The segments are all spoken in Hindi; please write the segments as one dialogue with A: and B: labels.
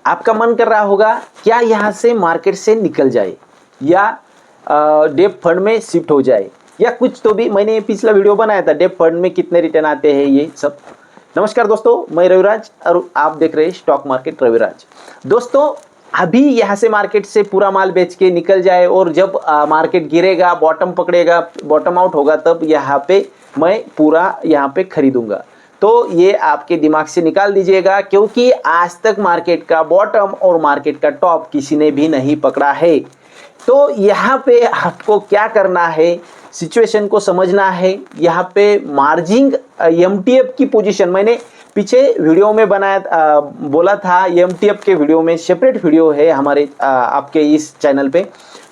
A: आपका मन कर रहा होगा क्या यहाँ से मार्केट से निकल जाए या डेप फंड में शिफ्ट हो जाए या कुछ तो भी। मैंने पिछला वीडियो बनाया था डेप फंड में कितने रिटर्न आते हैं ये सब। नमस्कार दोस्तों, मैं रविराज और आप देख रहे हैं स्टॉक मार्केट रविराज। दोस्तों, अभी यहाँ से मार्केट से पूरा माल बेच के निकल जाए और जब मार्केट गिरेगा, बॉटम पकड़ेगा, बॉटम आउट होगा, तब यहाँ पे मैं पूरा यहाँ पे खरीदूंगा। तो ये आपके दिमाग से निकाल दीजिएगा, क्योंकि आज तक मार्केट का बॉटम और मार्केट का टॉप किसी ने भी नहीं पकड़ा है। तो यहाँ पे आपको क्या करना है, सिचुएशन को समझना है। यहाँ पे मार्जिन एमटीएफ की पोजीशन मैंने पीछे वीडियो में बनाया, बोला था। एमटीएफ के वीडियो में सेपरेट वीडियो है हमारे आपके इस चैनल पे।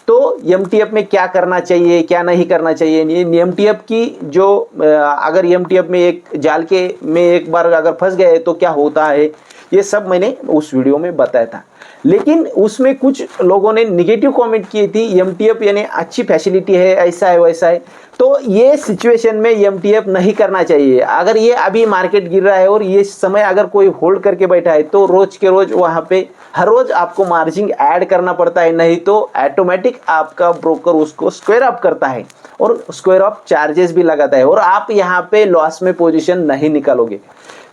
A: तो एमटीएफ में क्या करना चाहिए, क्या नहीं करना चाहिए, एमटीएफ की जो अगर एमटीएफ में एक जाल के में एक बार अगर फंस गए तो क्या होता है, ये सब मैंने उस वीडियो में बताया था। लेकिन उसमें कुछ लोगों ने निगेटिव कमेंट किए थी, एमटीएफ यानी अच्छी फैसिलिटी है, ऐसा है वैसा है। तो ये सिचुएशन में एमटीएफ नहीं करना चाहिए। अगर ये अभी मार्केट गिर रहा है और ये समय अगर कोई होल्ड करके बैठा है तो रोज के रोज वहाँ पे हर रोज आपको मार्जिन ऐड करना पड़ता है, नहीं तो ऑटोमेटिक आपका ब्रोकर उसको स्क्वायर अप करता है और स्क्वायर अप चार्जेस भी लगाता है और आप यहाँ पे लॉस में पोजीशन नहीं निकालोगे।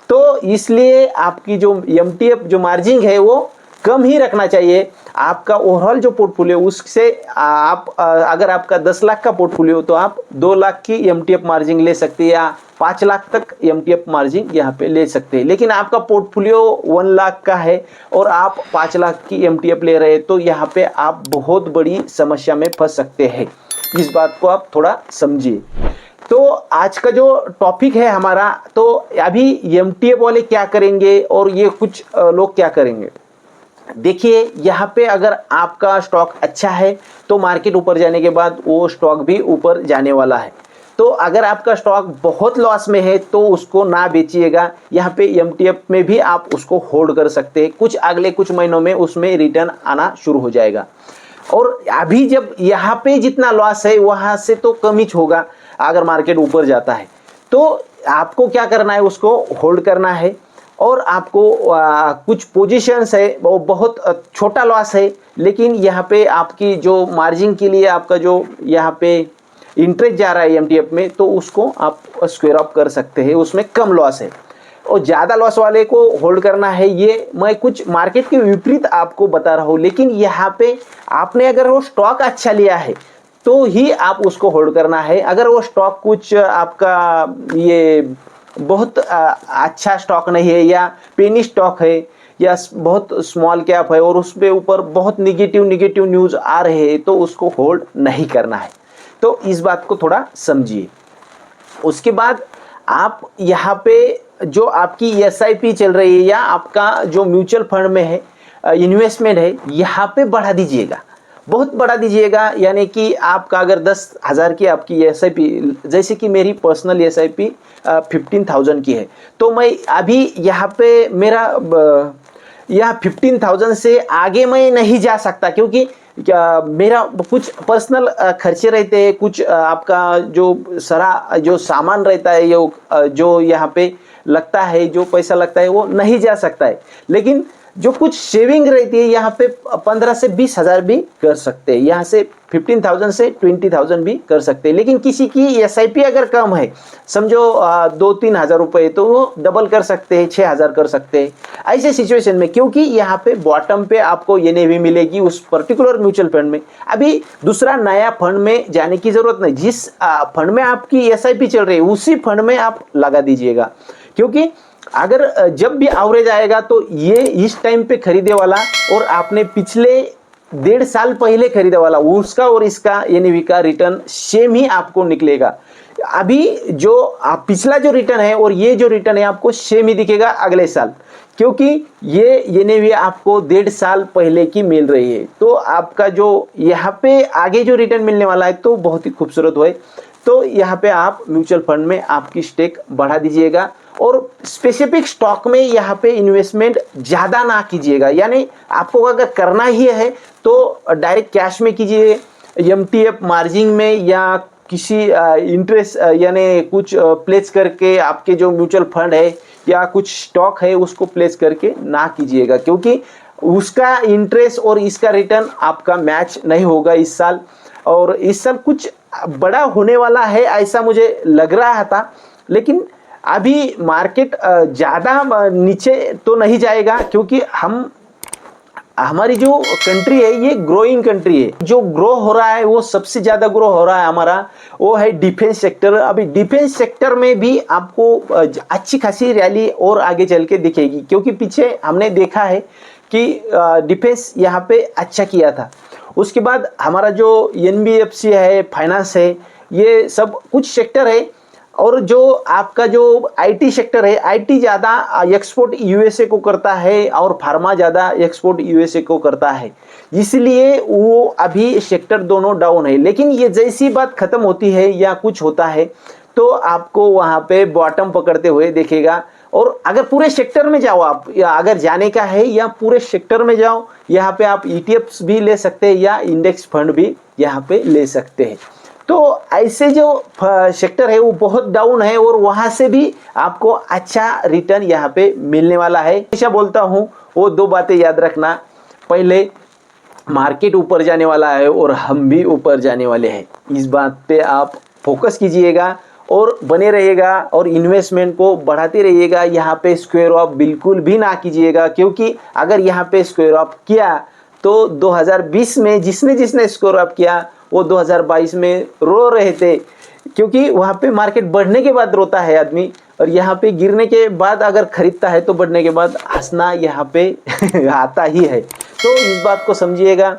A: तो इसलिए आपकी जो एमटीएफ जो मार्जिन है वो कम ही रखना चाहिए। आपका ओवरऑल जो पोर्टफोलियो उससे आप अगर आपका 10 लाख का पोर्टफोलियो तो आप 2 लाख की एमटीएफ मार्जिन ले सकते हैं या 5 लाख तक एमटीएफ मार्जिन यहाँ पे ले सकते हैं। लेकिन आपका पोर्टफोलियो 1 लाख का है और आप 5 लाख की एमटीएफ ले रहे हैं तो यहाँ पे आप बहुत बड़ी समस्या में फंस सकते हैं। इस बात को आप थोड़ा समझिए। तो आज का जो टॉपिक है हमारा, तो अभी एमटीएफ वाले क्या करेंगे और ये कुछ लोग क्या करेंगे। देखिए, यहाँ पे अगर आपका स्टॉक अच्छा है तो मार्केट ऊपर जाने के बाद वो स्टॉक भी ऊपर जाने वाला है। तो अगर आपका स्टॉक बहुत लॉस में है तो उसको ना बेचिएगा। यहाँ पे एमटीएफ में भी आप उसको होल्ड कर सकते हैं, कुछ अगले कुछ महीनों में उसमें रिटर्न आना शुरू हो जाएगा। और अभी जब यहाँ पे जितना लॉस है वहाँ से तो कम ही होगा अगर मार्केट ऊपर जाता है। तो आपको क्या करना है, उसको होल्ड करना है। और आपको कुछ पोजीशंस है वो बहुत छोटा लॉस है, लेकिन यहाँ पे आपकी जो मार्जिन के लिए आपका जो यहाँ पे इंटरेस्ट जा रहा है एमटीएफ में, तो उसको आप स्क्वायर अप कर सकते हैं, उसमें कम लॉस है। और ज़्यादा लॉस वाले को होल्ड करना है। ये मैं कुछ मार्केट के विपरीत आपको बता रहा हूँ, लेकिन यहाँ पे आपने अगर वो स्टॉक अच्छा लिया है तो ही आप उसको होल्ड करना है। अगर वो स्टॉक कुछ आपका ये बहुत अच्छा स्टॉक नहीं है या पेनी स्टॉक है या बहुत स्मॉल कैप है और उस पे ऊपर बहुत निगेटिव न्यूज़ आ रहे हैं तो उसको होल्ड नहीं करना है। तो इस बात को थोड़ा समझिए। उसके बाद आप यहाँ पे जो आपकी एसआईपी चल रही है या आपका जो म्यूचुअल फंड में है इन्वेस्टमेंट है, यहाँ पे बढ़ा दीजिएगा, बहुत बढ़ा दीजिएगा। यानी कि आपका अगर 10,000 की आपकी एसआईपी, जैसे कि मेरी पर्सनल एसआईपी 15,000 की है, तो मैं अभी यहाँ पे मेरा यहाँ 15,000 से आगे मैं नहीं जा सकता, क्योंकि मेरा कुछ पर्सनल खर्चे रहते हैं, कुछ आपका जो सारा जो सामान रहता है, जो यहाँ पे लगता है, जो पैसा लगता है वो नहीं जा सकता है। लेकिन जो कुछ सेविंग रहती है यहाँ पे 15 से 20,000 भी कर सकते हैं, यहाँ से 15,000 से 20,000 भी कर सकते हैं। लेकिन किसी की एसआईपी अगर कम है, समझो 2-3 हज़ार रुपये, तो वो डबल कर सकते हैं, 6,000 कर सकते हैं ऐसे सिचुएशन में, क्योंकि यहाँ पे बॉटम पे आपको एनएवी मिलेगी उस पर्टिकुलर म्यूचुअल फंड में। अभी दूसरा नया फंड में जाने की जरूरत नहीं, जिस फंड में आपकी एसआईपी चल रही है उसी फंड में आप लगा दीजिएगा। क्योंकि अगर जब भी एवरेज आएगा तो ये इस टाइम पे खरीदे वाला और आपने पिछले 1.5 साल पहले खरीदे वाला, उसका और इसका एनएवी का रिटर्न सेम ही आपको निकलेगा। अभी जो पिछला जो रिटर्न है और ये जो रिटर्न है आपको सेम ही दिखेगा अगले साल, क्योंकि ये एनएवी आपको 1.5 साल पहले की मिल रही है। तो आपका जो यहाँ पे आगे जो रिटर्न मिलने वाला है तो बहुत ही खूबसूरत है। तो यहाँ पे आप म्यूचुअल फंड में आपकी स्टेक बढ़ा दीजिएगा और स्पेसिफिक स्टॉक में यहाँ पे इन्वेस्टमेंट ज़्यादा ना कीजिएगा। यानी आपको अगर करना ही है तो डायरेक्ट कैश में कीजिए, एमटीएफ मार्जिन में या किसी इंटरेस्ट यानी कुछ प्लेस करके आपके जो म्यूचुअल फंड है या कुछ स्टॉक है उसको प्लेस करके ना कीजिएगा। क्योंकि उसका इंटरेस्ट और इसका रिटर्न आपका मैच नहीं होगा इस साल। और इस साल कुछ बड़ा होने वाला है ऐसा मुझे लग रहा था, लेकिन अभी मार्केट ज़्यादा नीचे तो नहीं जाएगा, क्योंकि हमारी जो कंट्री है ये ग्रोइंग कंट्री है। जो ग्रो हो रहा है वो सबसे ज़्यादा ग्रो हो रहा है हमारा, वो है डिफेंस सेक्टर। अभी डिफेंस सेक्टर में भी आपको अच्छी खासी रैली और आगे चल के दिखेगी, क्योंकि पीछे हमने देखा है कि डिफेंस यहाँ पे अच्छा किया था। उसके बाद हमारा जो NBFC है, फाइनेंस है, ये सब कुछ सेक्टर है। और जो आपका जो IT सेक्टर है, IT ज़्यादा एक्सपोर्ट USA को करता है और फार्मा ज़्यादा एक्सपोर्ट USA को करता है, इसलिए वो अभी सेक्टर दोनों डाउन है। लेकिन ये जैसी बात ख़त्म होती है या कुछ होता है तो आपको वहाँ पे बॉटम पकड़ते हुए देखेगा। और अगर पूरे सेक्टर में जाओ आप, या अगर जाने का है या पूरे सेक्टर में जाओ, यहाँ पे आप ETFs भी ले सकते हैं या इंडेक्स फंड भी यहाँ पे ले सकते हैं। तो ऐसे जो सेक्टर है वो बहुत डाउन है और वहाँ से भी आपको अच्छा रिटर्न यहाँ पे मिलने वाला है। हमेशा बोलता हूँ वो 2 बातें याद रखना, पहले मार्केट ऊपर जाने वाला है और हम भी ऊपर जाने वाले हैं, इस बात पे आप फोकस कीजिएगा और बने रहिएगा और इन्वेस्टमेंट को बढ़ाते रहिएगा। यहाँ पे स्क्वायर ऑफ बिल्कुल भी ना कीजिएगा, क्योंकि अगर यहाँ पे स्क्वायर ऑफ किया तो 2020 में जिसने स्क्वायर ऑफ किया वो 2022 में रो रहे थे, क्योंकि वहाँ पे मार्केट बढ़ने के बाद रोता है आदमी, और यहाँ पे गिरने के बाद अगर खरीदता है तो बढ़ने के बाद हंसना यहाँ पे आता ही है। तो इस बात को समझिएगा।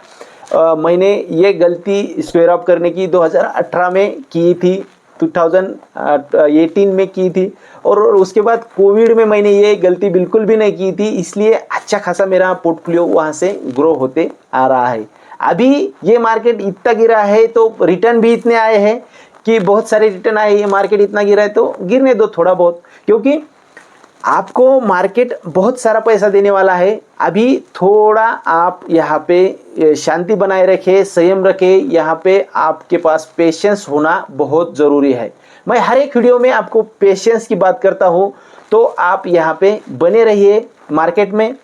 A: मैंने ये गलती स्क्वायर ऑफ करने की 2018 में की थी, 2018 में की थी, और उसके बाद कोविड में मैंने ये गलती बिल्कुल भी नहीं की थी, इसलिए अच्छा खासा मेरा पोर्टफोलियो वहाँ से ग्रो होते आ रहा है। अभी ये मार्केट इतना गिरा है तो रिटर्न भी इतने आए हैं कि बहुत सारे रिटर्न आए। ये मार्केट इतना गिरा है तो गिरने दो थोड़ा बहुत, क्योंकि आपको मार्केट बहुत सारा पैसा देने वाला है। अभी थोड़ा आप यहाँ पे शांति बनाए रखें, संयम रखें। यहाँ पे आपके पास पेशेंस होना बहुत ज़रूरी है। मैं हर एक वीडियो में आपको पेशेंस की बात करता हूँ, तो आप यहाँ पे बने रहिए मार्केट में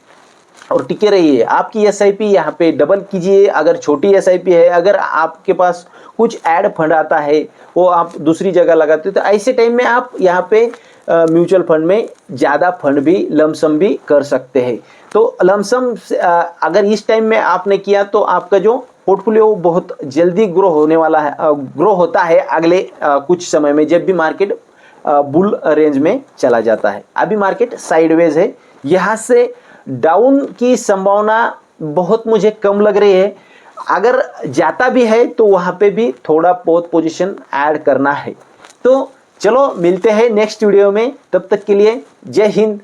A: और टिके रहिए। आपकी SIP यहाँ पे डबल कीजिए अगर छोटी SIP है। अगर आपके पास कुछ ऐड फंड आता है वो आप दूसरी जगह लगाते हो, तो ऐसे टाइम में आप यहाँ पे म्यूचुअल फंड में ज़्यादा फंड भी लमसम भी कर सकते हैं। तो लमसम अगर इस टाइम में आपने किया तो आपका जो पोर्टफोलियो बहुत जल्दी ग्रो होने वाला है, ग्रो होता है अगले कुछ समय में, जब भी मार्केट बुल रेंज में चला जाता है। अभी मार्केट साइडवेज है, यहाँ से डाउन की संभावना बहुत मुझे कम लग रही है। अगर जाता भी है तो वहाँ पे भी थोड़ा बहुत पोजीशन ऐड करना है। तो चलो मिलते हैं नेक्स्ट वीडियो में, तब तक के लिए जय हिंद।